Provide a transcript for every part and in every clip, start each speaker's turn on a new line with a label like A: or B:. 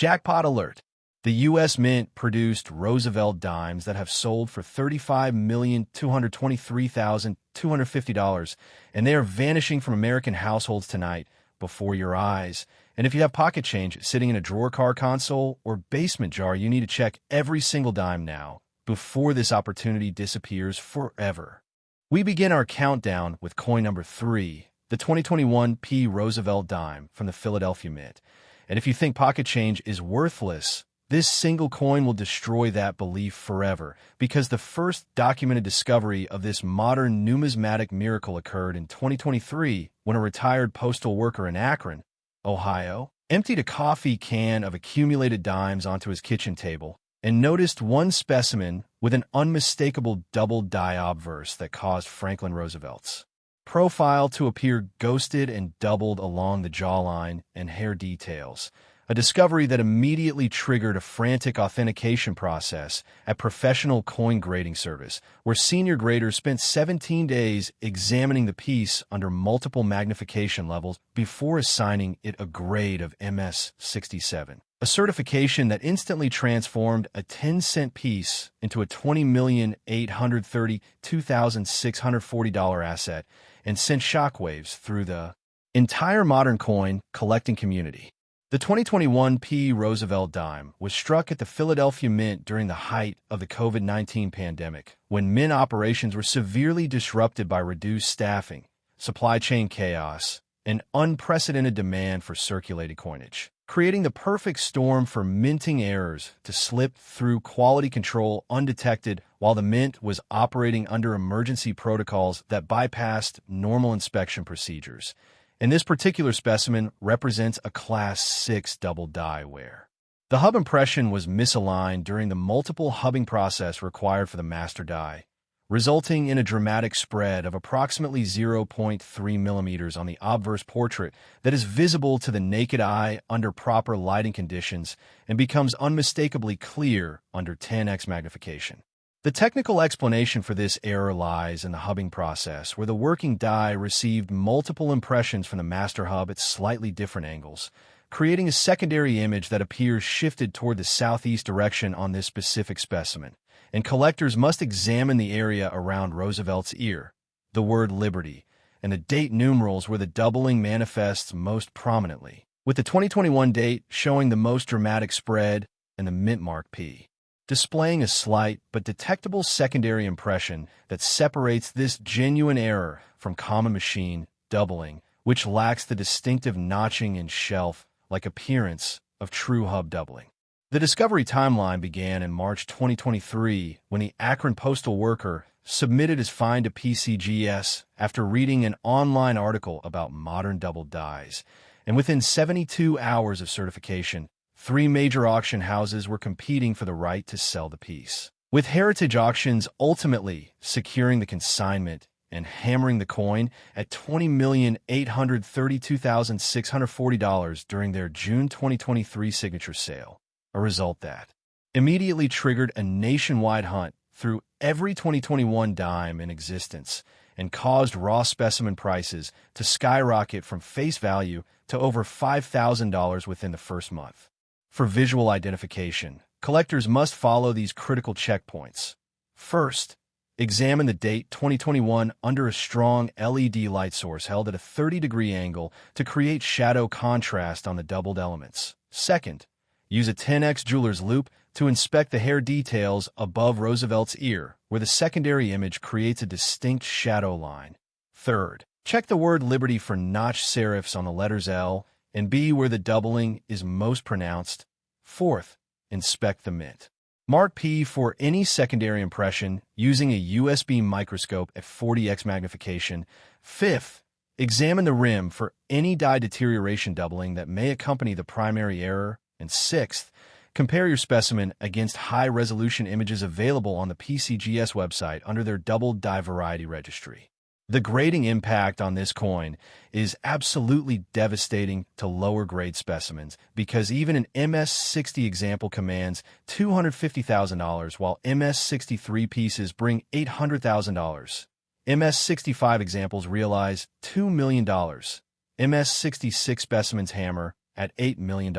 A: Jackpot alert! The U.S. Mint produced Roosevelt dimes that have sold for $35,223,250, and they are vanishing from American households tonight before your eyes. And if you have pocket change sitting in a drawer car console or basement jar, you need to check every single dime now before this opportunity disappears forever. We begin our countdown with coin number 3, the 2021 P. Roosevelt dime from the Philadelphia Mint. And if you think pocket change is worthless, this single coin will destroy that belief forever, because the first documented discovery of this modern numismatic miracle occurred in 2023 when a retired postal worker in Akron, Ohio, emptied a coffee can of accumulated dimes onto his kitchen table and noticed one specimen with an unmistakable double die obverse that caused Franklin Roosevelt's profile to appear ghosted and doubled along the jawline and hair details, a discovery that immediately triggered a frantic authentication process at Professional Coin Grading Service, where senior graders spent 17 days examining the piece under multiple magnification levels before assigning it a grade of MS 67, a certification that instantly transformed a 10-cent piece into a $20,832,640 asset and sent shockwaves through the entire modern coin collecting community. The 2021 P. Roosevelt dime was struck at the Philadelphia Mint during the height of the COVID-19 pandemic, when mint operations were severely disrupted by reduced staffing, supply chain chaos, and unprecedented demand for circulating coinage, creating the perfect storm for minting errors to slip through quality control undetected while the mint was operating under emergency protocols that bypassed normal inspection procedures. And this particular specimen represents a Class 6 double die wear. The hub impression was misaligned during the multiple hubbing process required for the master die, resulting in a dramatic spread of approximately 0.3 millimeters on the obverse portrait that is visible to the naked eye under proper lighting conditions and becomes unmistakably clear under 10x magnification. The technical explanation for this error lies in the hubbing process, where the working die received multiple impressions from the master hub at slightly different angles, creating a secondary image that appears shifted toward the southeast direction on this specific specimen. And collectors must examine the area around Roosevelt's ear, the word Liberty, and the date numerals where the doubling manifests most prominently, with the 2021 date showing the most dramatic spread and the mint mark P, displaying a slight but detectable secondary impression that separates this genuine error from common machine doubling, which lacks the distinctive notching and shelf-like appearance of true hub doubling. The discovery timeline began in March 2023 when the Akron postal worker submitted his find to PCGS after reading an online article about modern double dies, and within 72 hours of certification, 3 major auction houses were competing for the right to sell the piece, with Heritage Auctions ultimately securing the consignment and hammering the coin at $20,832,640 during their June 2023 signature sale, a result that immediately triggered a nationwide hunt through every 2021 dime in existence and caused raw specimen prices to skyrocket from face value to over $5,000 within the first month. For visual identification, collectors must follow these critical checkpoints. First, examine the date 2021 under a strong LED light source held at a 30-degree angle to create shadow contrast on the doubled elements. Second, use a 10x jeweler's loupe to inspect the hair details above Roosevelt's ear, where the secondary image creates a distinct shadow line. Third, check the word Liberty for notch serifs on the letters L and B where the doubling is most pronounced. Fourth, inspect the mint mark P for any secondary impression using a USB microscope at 40x magnification. Fifth, examine the rim for any die deterioration doubling that may accompany the primary error. And sixth, compare your specimen against high-resolution images available on the PCGS website under their double die variety registry. The grading impact on this coin is absolutely devastating to lower-grade specimens because even an MS-60 example commands $250,000 while MS-63 pieces bring $800,000. MS-65 examples realize $2 million. MS-66 specimens hammer at $8 million.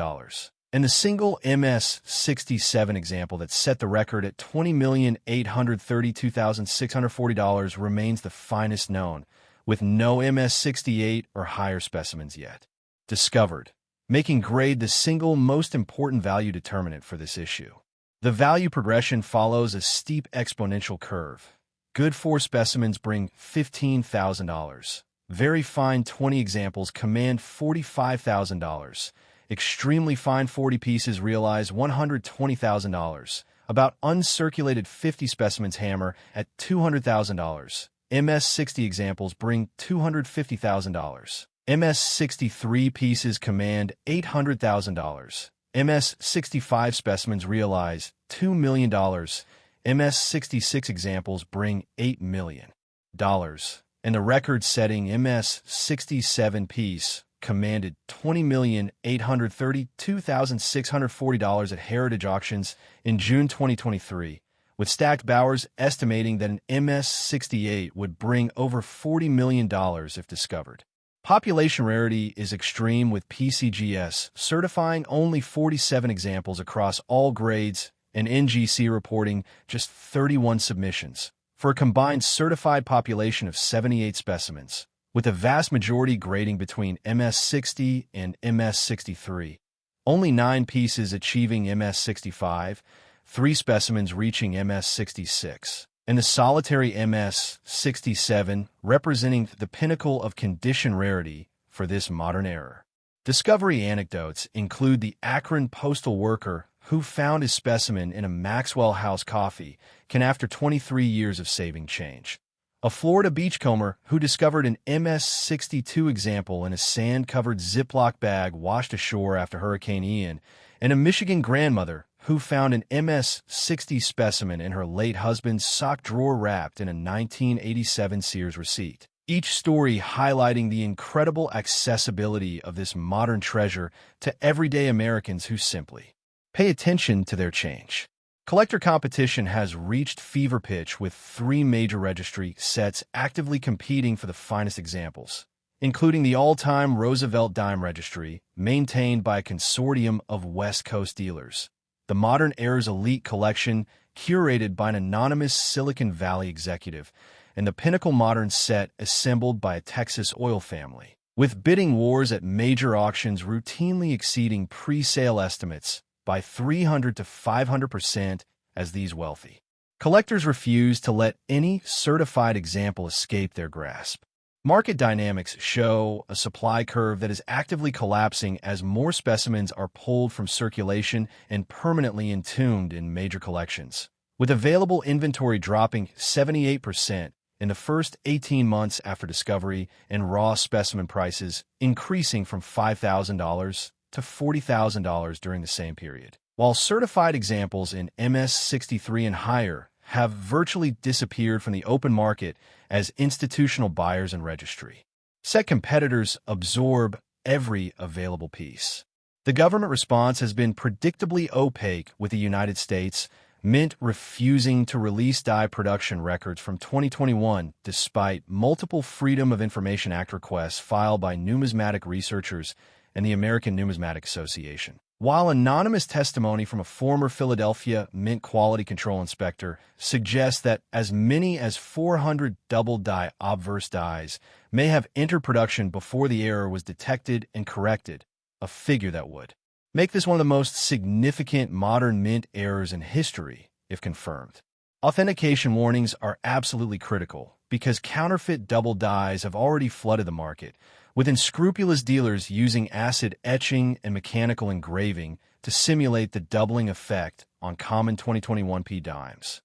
A: And the single MS-67 example that set the record at $20,832,640 remains the finest known, with no MS-68 or higher specimens yet discovered, making grade the single most important value determinant for this issue. The value progression follows a steep exponential curve. Good 4 specimens bring $15,000. Very fine 20 examples command $45,000. Extremely fine 40 pieces realize $120,000. About uncirculated 50 specimens hammer at $200,000. MS-60 examples bring $250,000. MS-63 pieces command $800,000. MS-65 specimens realize $2 million. MS-66 examples bring $8 million. And the record-setting MS-67 piece commanded $20,832,640 at Heritage Auctions in June 2023, with Stacked Bowers estimating that an MS-68 would bring over $40 million if discovered. Population rarity is extreme, with PCGS certifying only 47 examples across all grades and NGC reporting just 31 submissions, for a combined certified population of 78 specimens, with the vast majority grading between MS-60 and MS-63. Only 9 pieces achieving MS-65, 3 specimens reaching MS-66, and the solitary MS-67 representing the pinnacle of condition rarity for this modern era. Discovery anecdotes include the Akron postal worker who found his specimen in a Maxwell House coffee can after 23 years of saving change. A Florida beachcomber who discovered an MS-62 example in a sand-covered Ziploc bag washed ashore after Hurricane Ian, and a Michigan grandmother who found an MS-60 specimen in her late husband's sock drawer wrapped in a 1987 Sears receipt. Each story highlighting the incredible accessibility of this modern treasure to everyday Americans who simply pay attention to their change. Collector competition has reached fever pitch, with 3 major registry sets actively competing for the finest examples, including the all-time Roosevelt Dime Registry, maintained by a consortium of West Coast dealers, the Modern Era's Elite Collection, curated by an anonymous Silicon Valley executive, and the Pinnacle Modern Set, assembled by a Texas oil family, with bidding wars at major auctions routinely exceeding pre-sale estimates by 300 to 500%, as these wealthy collectors refuse to let any certified example escape their grasp. Market dynamics show a supply curve that is actively collapsing as more specimens are pulled from circulation and permanently entombed in major collections, with available inventory dropping 78% in the first 18 months after discovery and raw specimen prices increasing from $5,000 to $40,000 during the same period, while certified examples in MS-63 and higher have virtually disappeared from the open market as institutional buyers and registry set competitors absorb every available piece. The government response has been predictably opaque, with the United States Mint refusing to release die production records from 2021 despite multiple Freedom of Information Act requests filed by numismatic researchers and the American Numismatic Association. While anonymous testimony from a former Philadelphia Mint quality control inspector suggests that as many as 400 double-die obverse dies may have entered production before the error was detected and corrected, a figure that would make this one of the most significant modern Mint errors in history, if confirmed. Authentication warnings are absolutely critical because counterfeit double dies have already flooded the market, with unscrupulous dealers using acid etching and mechanical engraving to simulate the doubling effect on common 2021 P dimes.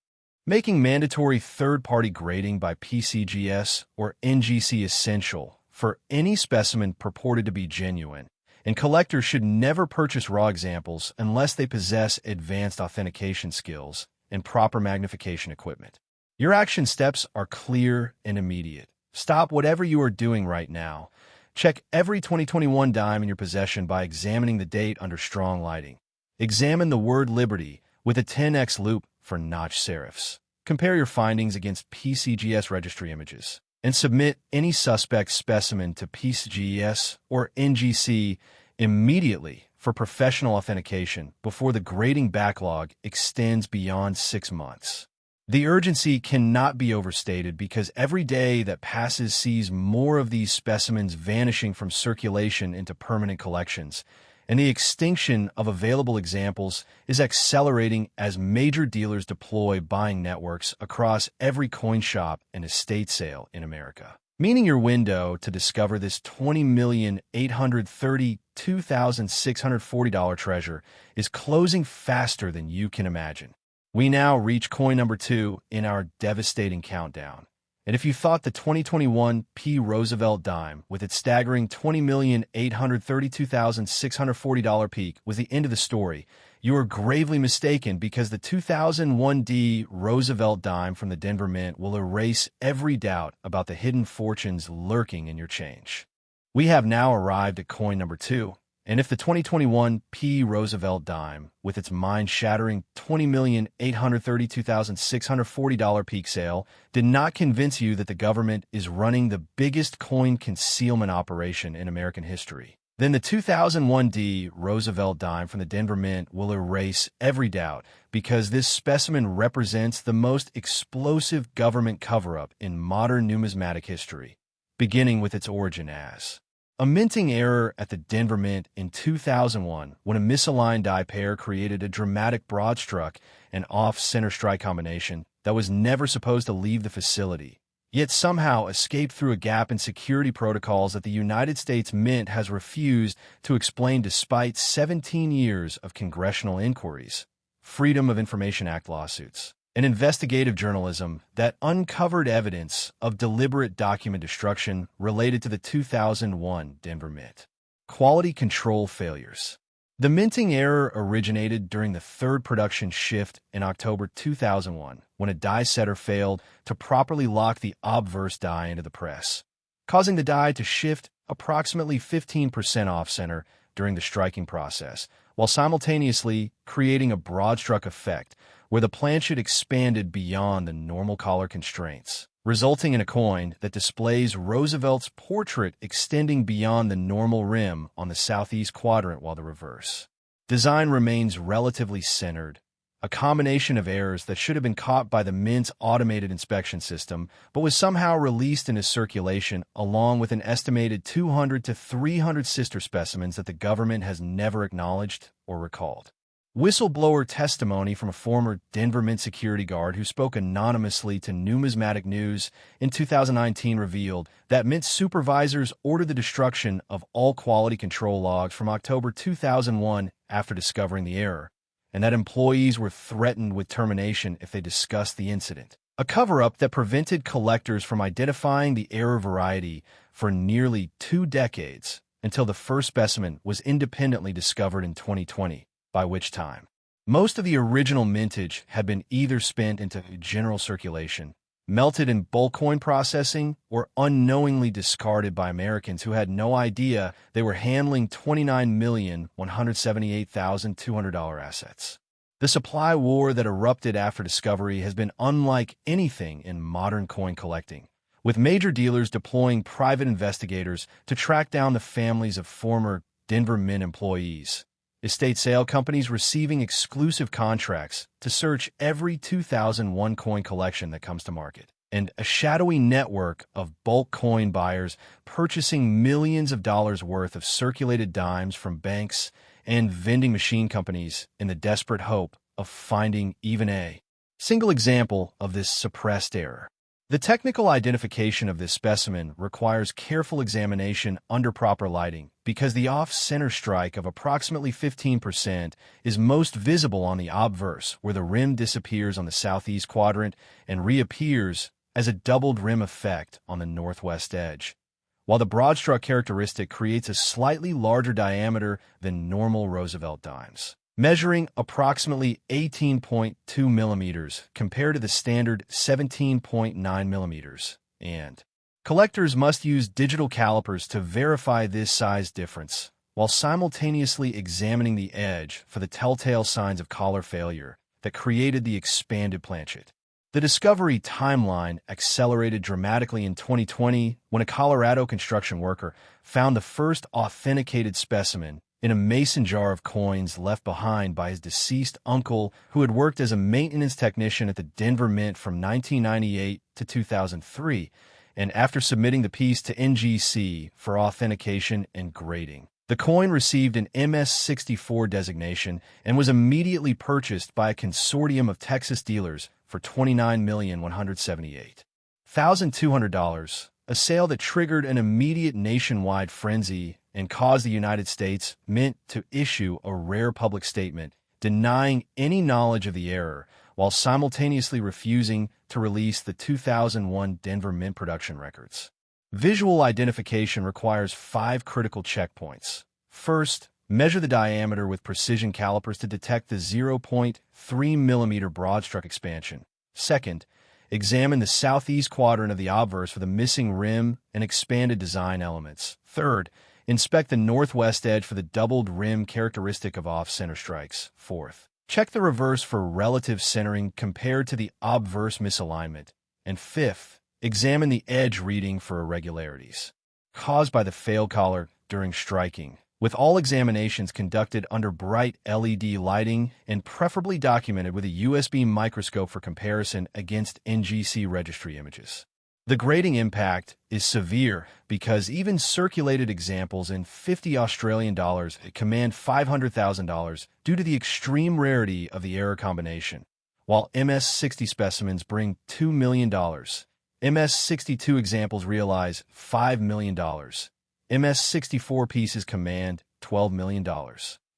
A: Making mandatory third-party grading by PCGS or NGC essential for any specimen purported to be genuine, and collectors should never purchase raw examples unless they possess advanced authentication skills and proper magnification equipment. Your action steps are clear and immediate. Stop whatever you are doing right now. Check every 2021 dime in your possession by examining the date under strong lighting. Examine the word Liberty with a 10x loupe for notch serifs. Compare your findings against PCGS registry images, and submit any suspect specimen to PCGS or NGC immediately for professional authentication before the grading backlog extends beyond 6 months. The urgency cannot be overstated because every day that passes sees more of these specimens vanishing from circulation into permanent collections, and the extinction of available examples is accelerating as major dealers deploy buying networks across every coin shop and estate sale in America. Meaning your window to discover this $20,832,640 treasure is closing faster than you can imagine. We now reach coin number 2 in our devastating countdown. And if you thought the 2021 P. Roosevelt dime with its staggering $20,832,640 peak was the end of the story, you are gravely mistaken because the 2001 D. Roosevelt dime from the Denver Mint will erase every doubt about the hidden fortunes lurking in your change. We have now arrived at coin number 2. And if the 2021 P. Roosevelt dime, with its mind-shattering $20,832,640 peak sale, did not convince you that the government is running the biggest coin concealment operation in American history, then the 2001 D. Roosevelt dime from the Denver Mint will erase every doubt because this specimen represents the most explosive government cover-up in modern numismatic history, beginning with its origin as a minting error at the Denver Mint in 2001 when a misaligned die pair created a dramatic broad-struck and off-center strike combination that was never supposed to leave the facility, yet somehow escaped through a gap in security protocols that the United States Mint has refused to explain despite 17 years of congressional inquiries, Freedom of Information Act lawsuits, and investigative journalism that uncovered evidence of deliberate document destruction related to the 2001 Denver Mint. Quality control failures. The minting error originated during the third production shift in October 2001 when a die setter failed to properly lock the obverse die into the press, causing the die to shift approximately 15% off-center during the striking process, while simultaneously creating a broad-struck effect where the planchet expanded beyond the normal collar constraints, resulting in a coin that displays Roosevelt's portrait extending beyond the normal rim on the southeast quadrant while the reverse design remains relatively centered, a combination of errors that should have been caught by the Mint's automated inspection system, but was somehow released into circulation along with an estimated 200 to 300 sister specimens that the government has never acknowledged or recalled. Whistleblower testimony from a former Denver Mint security guard who spoke anonymously to Numismatic News in 2019 revealed that Mint supervisors ordered the destruction of all quality control logs from October 2001 after discovering the error, and that employees were threatened with termination if they discussed the incident. A cover-up that prevented collectors from identifying the error variety for nearly 2 decades until the first specimen was independently discovered in 2020. By which time most of the original mintage had been either spent into general circulation, melted in bulk coin processing, or unknowingly discarded by Americans who had no idea they were handling $29,178,200 assets. The supply war that erupted after discovery has been unlike anything in modern coin collecting, with major dealers deploying private investigators to track down the families of former Denver Mint employees, estate sale companies receiving exclusive contracts to search every 2001 coin collection that comes to market, and a shadowy network of bulk coin buyers purchasing millions of dollars worth of circulated dimes from banks and vending machine companies in the desperate hope of finding even a single example of this suppressed error. The technical identification of this specimen requires careful examination under proper lighting because the off-center strike of approximately 15% is most visible on the obverse, where the rim disappears on the southeast quadrant and reappears as a doubled rim effect on the northwest edge, while the broad-struck characteristic creates a slightly larger diameter than normal Roosevelt dimes, measuring approximately 18.2 millimeters compared to the standard 17.9 millimeters, and collectors must use digital calipers to verify this size difference, while simultaneously examining the edge for the telltale signs of collar failure that created the expanded planchet. The discovery timeline accelerated dramatically in 2020 when a Colorado construction worker found the first authenticated specimen in a mason jar of coins left behind by his deceased uncle, who had worked as a maintenance technician at the Denver Mint from 1998 to 2003, and after submitting the piece to NGC for authentication and grading. The coin received an MS-64 designation and was immediately purchased by a consortium of Texas dealers for $29,178,200, a sale that triggered an immediate nationwide frenzy and caused the United States Mint to issue a rare public statement denying any knowledge of the error, while simultaneously refusing to release the 2001 Denver Mint production records. Visual identification requires 5 critical checkpoints. First, measure the diameter with precision calipers to detect the 0.3 mm broadstruck expansion. Second, examine the southeast quadrant of the obverse for the missing rim and expanded design elements. Third, inspect the northwest edge for the doubled rim characteristic of off-center strikes. Fourth, check the reverse for relative centering compared to the obverse misalignment. And fifth, examine the edge reading for irregularities caused by the fail collar during striking, with all examinations conducted under bright LED lighting and preferably documented with a USB microscope for comparison against NGC registry images. The grading impact is severe because even circulated examples in $50 Australian command $500,000 due to the extreme rarity of the error combination, while MS-60 specimens bring $2 million. MS-62 examples realize $5 million. MS-64 pieces command $12 million.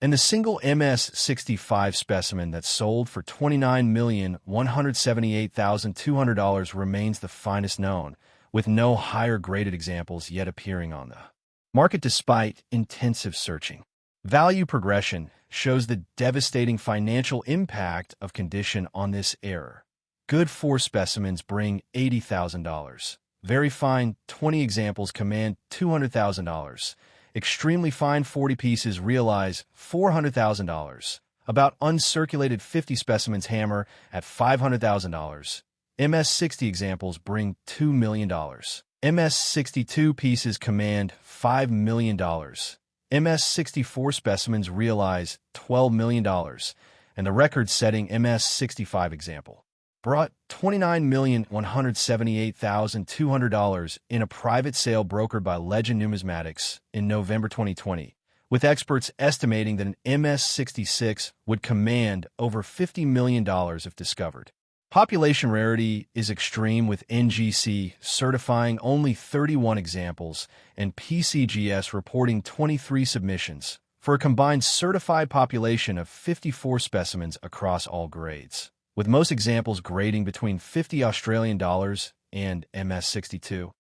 A: And the single MS-65 specimen that sold for $29,178,200 remains the finest known, with no higher graded examples yet appearing on the market despite intensive searching. Value progression shows the devastating financial impact of condition on this error. Good 4 specimens bring $80,000. Very fine 20 examples command $200,000. Extremely fine 40 pieces realize $400,000. About uncirculated 50 specimens hammer at $500,000. MS-60 examples bring $2 million. MS-62 pieces command $5 million. MS-64 specimens realize $12 million. And the record-setting MS-65 example brought $29,178,200 in a private sale brokered by Legend Numismatics in November 2020, with experts estimating that an MS-66 would command over $50 million if discovered. Population rarity is extreme, with NGC certifying only 31 examples and PCGS reporting 23 submissions, for a combined certified population of 54 specimens across all grades, with most examples grading between $50 Australian and MS-62.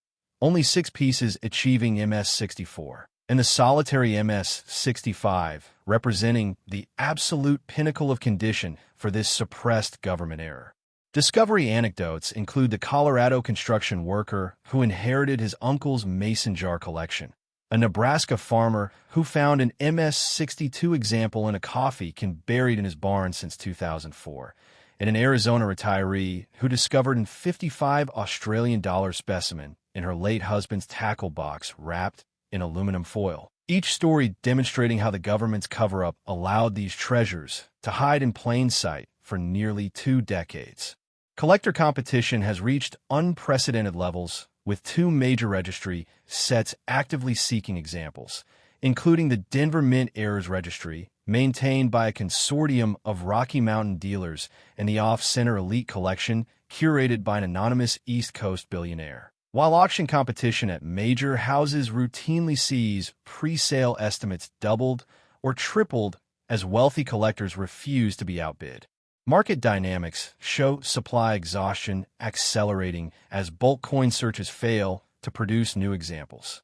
A: Only 6 pieces achieving MS-64, and the solitary MS-65 representing the absolute pinnacle of condition for this suppressed government error. Discovery anecdotes include the Colorado construction worker who inherited his uncle's mason jar collection, a Nebraska farmer who found an MS-62 example in a coffee can buried in his barn since 2004, and an Arizona retiree who discovered a $55 Australian specimen in her late husband's tackle box wrapped in aluminum foil. Each story demonstrating how the government's cover-up allowed these treasures to hide in plain sight for nearly 2 decades. Collector competition has reached unprecedented levels, with 2 major registry sets actively seeking examples, including the Denver Mint Errors Registry, maintained by a consortium of Rocky Mountain dealers, and the Off-Center Elite Collection, curated by an anonymous East Coast billionaire. While auction competition at major houses routinely sees pre-sale estimates doubled or tripled as wealthy collectors refuse to be outbid. Market dynamics show supply exhaustion accelerating as bulk coin searches fail to produce new examples.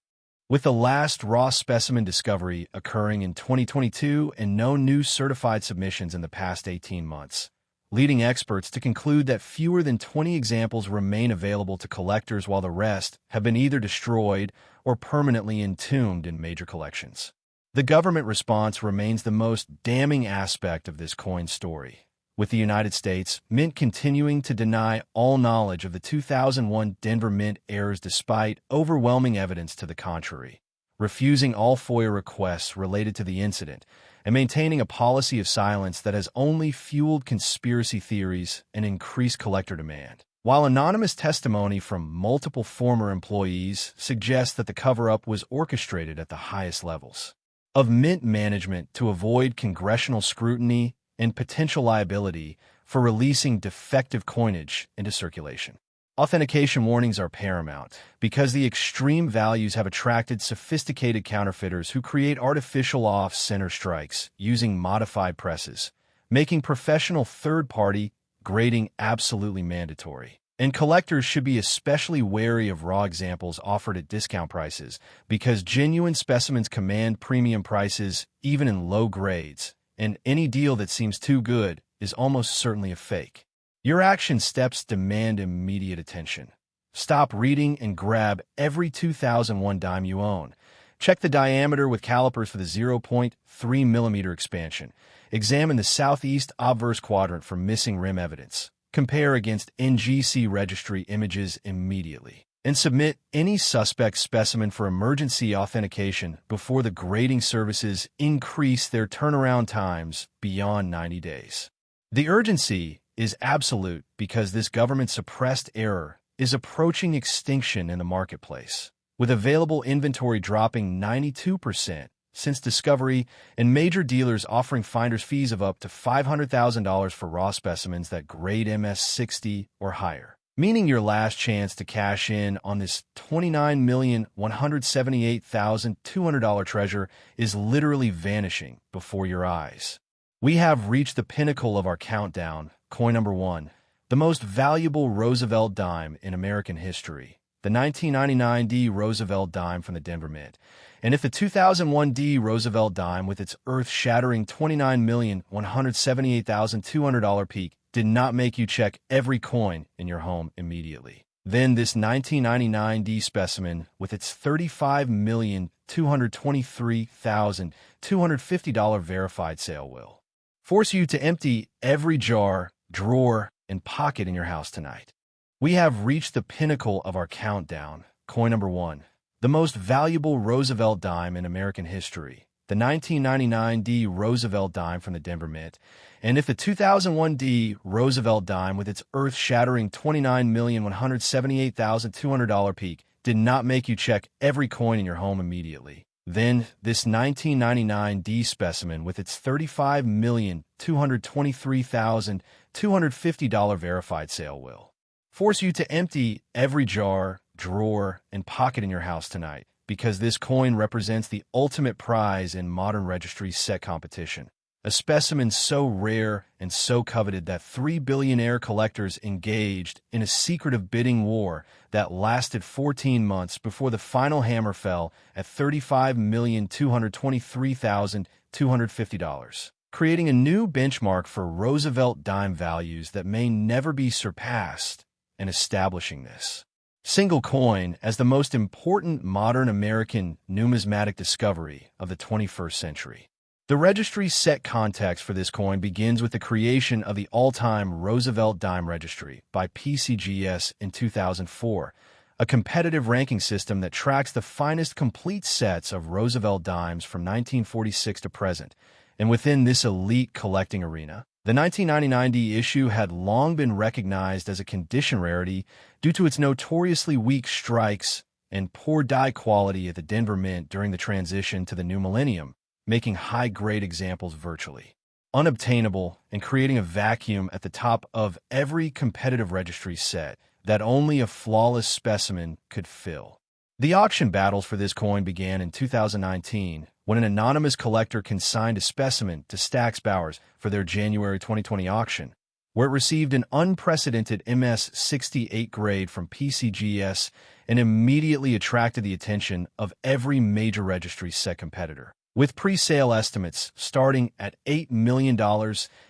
A: With the last raw specimen discovery occurring in 2022 and no new certified submissions in the past 18 months, leading experts to conclude that fewer than 20 examples remain available to collectors while the rest have been either destroyed or permanently entombed in major collections. The government response remains the most damning aspect of this coin story, with the United States Mint continuing to deny all knowledge of the 2001 Denver Mint errors despite overwhelming evidence to the contrary. refusing all FOIA requests related to the incident, and maintaining a policy of silence that has only fueled conspiracy theories and increased collector demand. While anonymous testimony from multiple former employees suggests that the cover-up was orchestrated at the highest levels of Mint management to avoid congressional scrutiny and potential liability for releasing defective coinage into circulation. Authentication warnings are paramount because the extreme values have attracted sophisticated counterfeiters who create artificial off-center strikes using modified presses, making professional third-party grading absolutely mandatory. And collectors should be especially wary of raw examples offered at discount prices because genuine specimens command premium prices even in low grades, and any deal that seems too good is almost certainly a fake. Your action steps demand immediate attention. Stop reading and grab every 2001 dime you own. Check the diameter with calipers for the 0.3 millimeter expansion. Examine the southeast obverse quadrant for missing rim evidence. Compare against NGC registry images immediately. And submit any suspect specimen for emergency authentication before the grading services increase their turnaround times beyond 90 days. The urgency is absolute because this government-suppressed error is approaching extinction in the marketplace, with available inventory dropping 92% since discovery and major dealers offering finder's fees of up to $500,000 for raw specimens that grade MS-60 or higher, meaning your last chance to cash in on this $29,178,200 treasure is literally vanishing before your eyes. We have reached the pinnacle of our countdown. Coin number 1, the most valuable Roosevelt dime in American history, the 1999 D Roosevelt dime from the Denver Mint. And if the 2001 D Roosevelt dime with its earth-shattering $29,178,200 peak did not make you check every coin in your home immediately, then this 1999 D specimen with its $35,223,250 verified sale will force you to empty every jar, drawer, and pocket in your house tonight. We have reached the pinnacle of our countdown. Coin number 1, the most valuable Roosevelt dime in American history, the 1999 D Roosevelt dime from the Denver Mint. And if the 2001 D Roosevelt dime with its earth-shattering $29,178,200 peak did not make you check every coin in your home immediately, then this 1999 D specimen with its $35,223,250 verified sale will force you to empty every jar, drawer, and pocket in your house tonight because this coin represents the ultimate prize in modern registry set competition. A specimen so rare and so coveted that 3 billionaire collectors engaged in a secretive bidding war that lasted 14 months before the final hammer fell at $35,223,250, creating a new benchmark for Roosevelt dime values that may never be surpassed and establishing this single coin as the most important modern American numismatic discovery of the 21st century. The registry set context for this coin begins with the creation of the all-time Roosevelt Dime Registry by PCGS in 2004, a competitive ranking system that tracks the finest complete sets of Roosevelt dimes from 1946 to present. And within this elite collecting arena, the 1999 D issue had long been recognized as a condition rarity due to its notoriously weak strikes and poor die quality at the Denver Mint during the transition to the new millennium, making high-grade examples virtually unobtainable and creating a vacuum at the top of every competitive registry set that only a flawless specimen could fill. The auction battles for this coin began in 2019 when an anonymous collector consigned a specimen to Stax Bowers for their January 2020 auction, where it received an unprecedented MS-68 grade from PCGS and immediately attracted the attention of every major registry set competitor, with pre-sale estimates starting at $8 million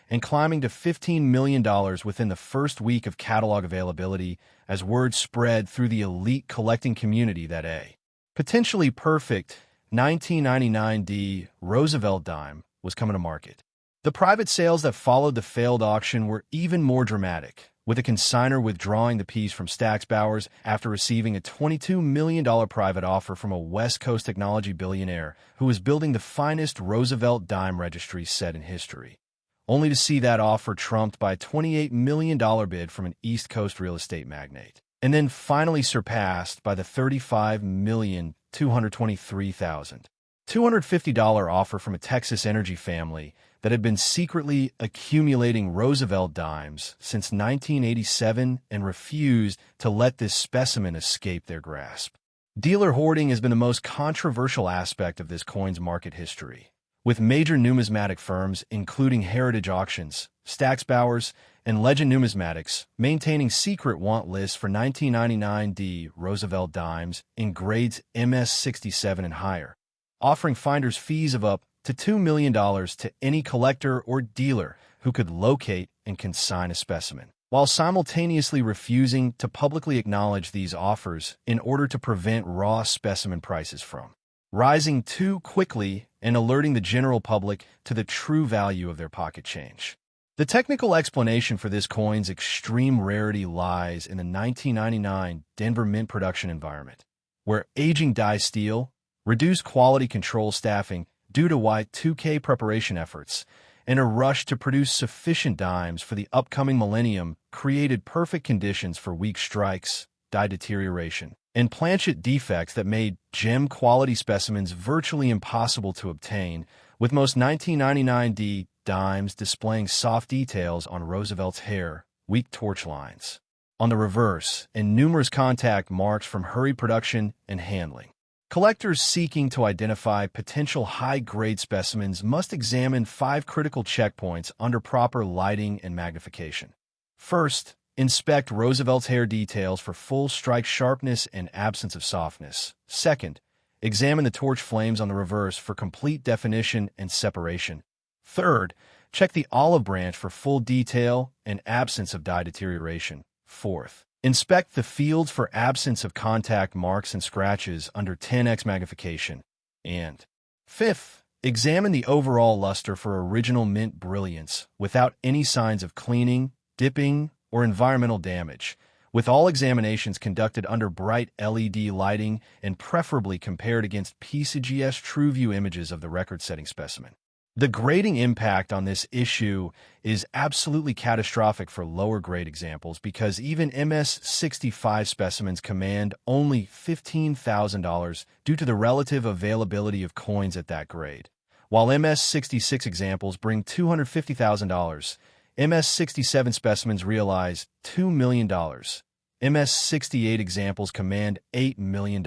A: and climbing to $15 million within the first week of catalog availability as word spread through the elite collecting community that a potentially perfect 1999 D Roosevelt dime was coming to market. The private sales that followed the failed auction were even more dramatic, with a consignor withdrawing the piece from Stack's Bowers after receiving a $22 million private offer from a West Coast technology billionaire who was building the finest Roosevelt dime registry set in history, only to see that offer trumped by a $28 million bid from an East Coast real estate magnate, and then finally surpassed by the $35,223,250 offer from a Texas energy family that had been secretly accumulating Roosevelt dimes since 1987 and refused to let this specimen escape their grasp. Dealer hoarding has been the most controversial aspect of this coin's market history, with major numismatic firms, including Heritage Auctions, Stack's Bowers, and Legend Numismatics, maintaining secret want lists for 1999D Roosevelt dimes in grades MS67 and higher, offering finders fees of up to $2 million to any collector or dealer who could locate and consign a specimen, while simultaneously refusing to publicly acknowledge these offers in order to prevent raw specimen prices from rising too quickly and alerting the general public to the true value of their pocket change. The technical explanation for this coin's extreme rarity lies in the 1999 Denver mint production environment, where aging die steel, reduced quality control staffing due to Y2K preparation efforts, and a rush to produce sufficient dimes for the upcoming millennium created perfect conditions for weak strikes, die deterioration, and planchet defects that made gem-quality specimens virtually impossible to obtain, with most 1999D dimes displaying soft details on Roosevelt's hair, weak torch lines on the reverse, and numerous contact marks from hurried production and handling. Collectors seeking to identify potential high-grade specimens must examine 5 critical checkpoints under proper lighting and magnification. First, inspect Roosevelt's hair details for full strike sharpness and absence of softness. Second, examine the torch flames on the reverse for complete definition and separation. Third, check the olive branch for full detail and absence of die deterioration. Fourth, inspect the fields for absence of contact marks and scratches under 10x magnification. And fifth, examine the overall luster for original mint brilliance without any signs of cleaning, dipping, or environmental damage, with all examinations conducted under bright LED lighting and preferably compared against PCGS TrueView images of the record-setting specimen. The grading impact on this issue is absolutely catastrophic for lower-grade examples because even MS65 specimens command only $15,000 due to the relative availability of coins at that grade, while MS66 examples bring $250,000. MS67 specimens realize $2 million. MS68 examples command $8 million.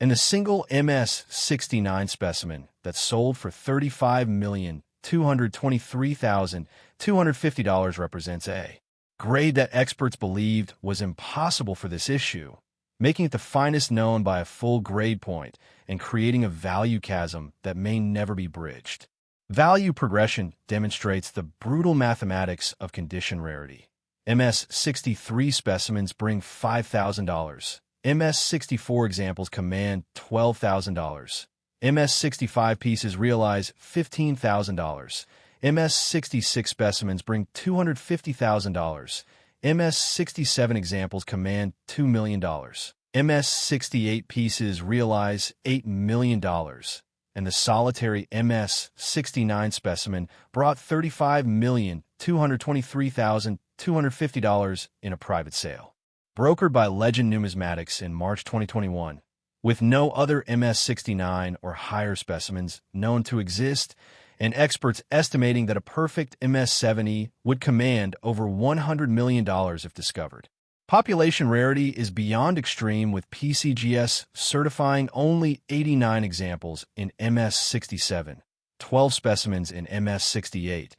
A: And the single MS69 specimen that sold for $35,223,250 represents a grade that experts believed was impossible for this issue, making it the finest known by a full grade point and creating a value chasm that may never be bridged. Value progression demonstrates the brutal mathematics of condition rarity. MS63 specimens bring $5,000. MS64 examples command $12,000. MS65 pieces realize $15,000. MS66 specimens bring $250,000. MS67 examples command $2 million. MS68 pieces realize $8 million. And the solitary MS69 specimen brought $35,223,250 in a private sale, brokered by Legend Numismatics in March 2021, with no other MS69 or higher specimens known to exist, and experts estimating that a perfect MS70 would command over $100 million if discovered. Population rarity is beyond extreme, with PCGS certifying only 89 examples in MS67, 12 specimens in MS68,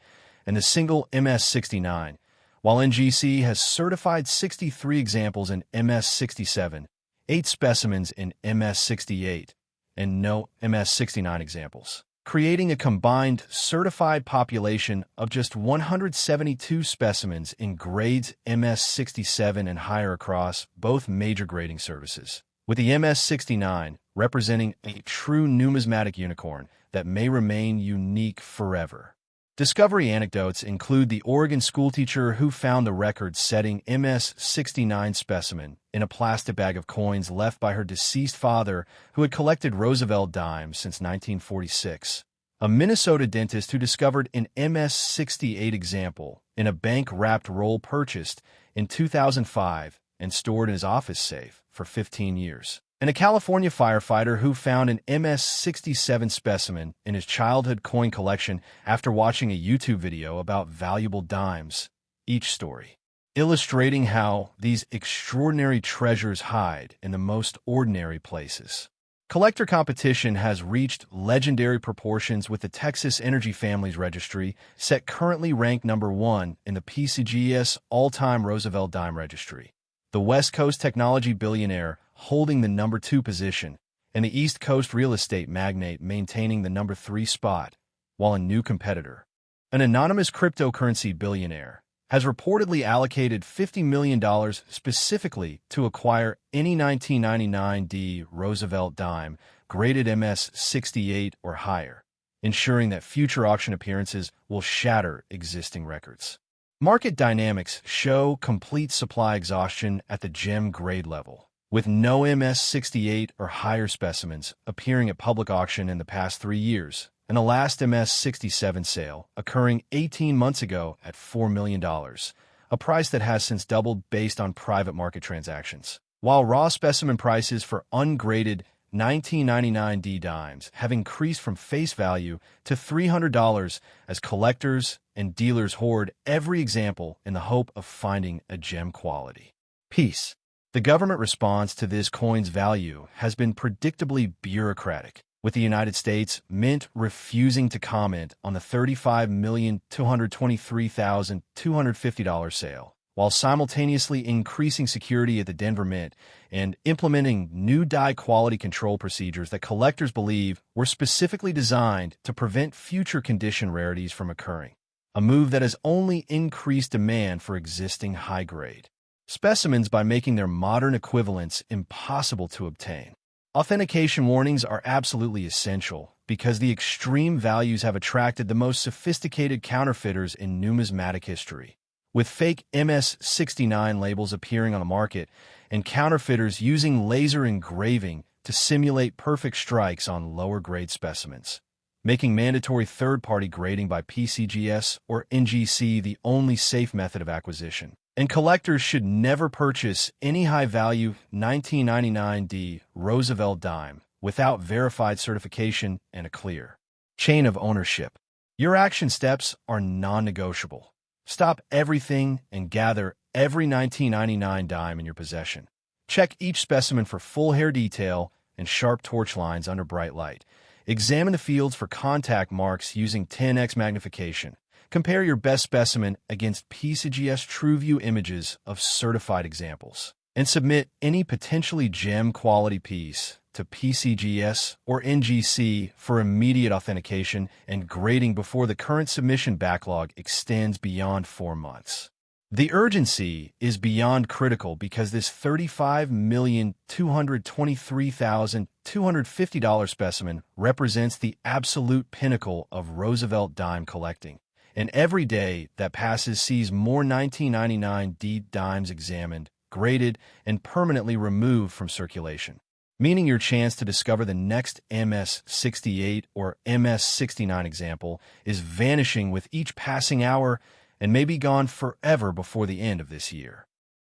A: and a single MS69, while NGC has certified 63 examples in MS67, 8 specimens in MS68, and no MS69 examples, creating a combined certified population of just 172 specimens in grades MS67 and higher across both major grading services, with the MS69 representing a true numismatic unicorn that may remain unique forever. Discovery anecdotes include the Oregon schoolteacher who found the record-setting MS-69 specimen in a plastic bag of coins left by her deceased father, who had collected Roosevelt dimes since 1946. A Minnesota dentist who discovered an MS-68 example in a bank-wrapped roll purchased in 2005 and stored in his office safe for 15 years. And a California firefighter who found an MS-67 specimen in his childhood coin collection after watching a YouTube video about valuable dimes. Each story illustrating how these extraordinary treasures hide in the most ordinary places. Collector competition has reached legendary proportions, with the Texas Energy Families Registry set currently ranked number 1 in the PCGS all-time Roosevelt dime registry. The West Coast technology billionaire holding the number 2 position, and the East Coast real estate magnate maintaining the number 3 spot, while a new competitor, an anonymous cryptocurrency billionaire, has reportedly allocated $50 million specifically to acquire any 1999 Roosevelt dime graded MS-68 or higher, ensuring that future auction appearances will shatter existing records. Market dynamics show complete supply exhaustion at the gem grade level, with no MS-68 or higher specimens appearing at public auction in the past 3 years, and the last MS-67 sale occurring 18 months ago at $4 million, a price that has since doubled based on private market transactions. While raw specimen prices for ungraded 1999 dimes have increased from face value to $300 as collectors and dealers hoard every example in the hope of finding a gem quality piece. The government response to this coin's value has been predictably bureaucratic, with the United States Mint refusing to comment on the $35,223,250 sale, while simultaneously increasing security at the Denver Mint and implementing new die quality control procedures that collectors believe were specifically designed to prevent future condition rarities from occurring, a move that has only increased demand for existing high-grade specimens by making their modern equivalents impossible to obtain. Authentication warnings are absolutely essential because the extreme values have attracted the most sophisticated counterfeiters in numismatic history, with fake MS-69 labels appearing on the market and counterfeiters using laser engraving to simulate perfect strikes on lower-grade specimens, making mandatory third-party grading by PCGS or NGC the only safe method of acquisition. And collectors should never purchase any high-value 1999 Roosevelt dime without verified certification and a clear chain of ownership. Your action steps are non-negotiable. Stop everything and gather every 1999 dime in your possession. Check each specimen for full hair detail and sharp torch lines under bright light. Examine the fields for contact marks using 10x magnification. Compare your best specimen against PCGS TrueView images of certified examples, and submit any potentially gem-quality piece to PCGS or NGC for immediate authentication and grading before the current submission backlog extends beyond 4 months. The urgency is beyond critical because this $35,223,250 specimen represents the absolute pinnacle of Roosevelt dime collecting. And every day that passes sees more 1999 dimes examined, graded, and permanently removed from circulation, meaning your chance to discover the next MS-68 or MS-69 example is vanishing with each passing hour and may be gone forever before the end of this year.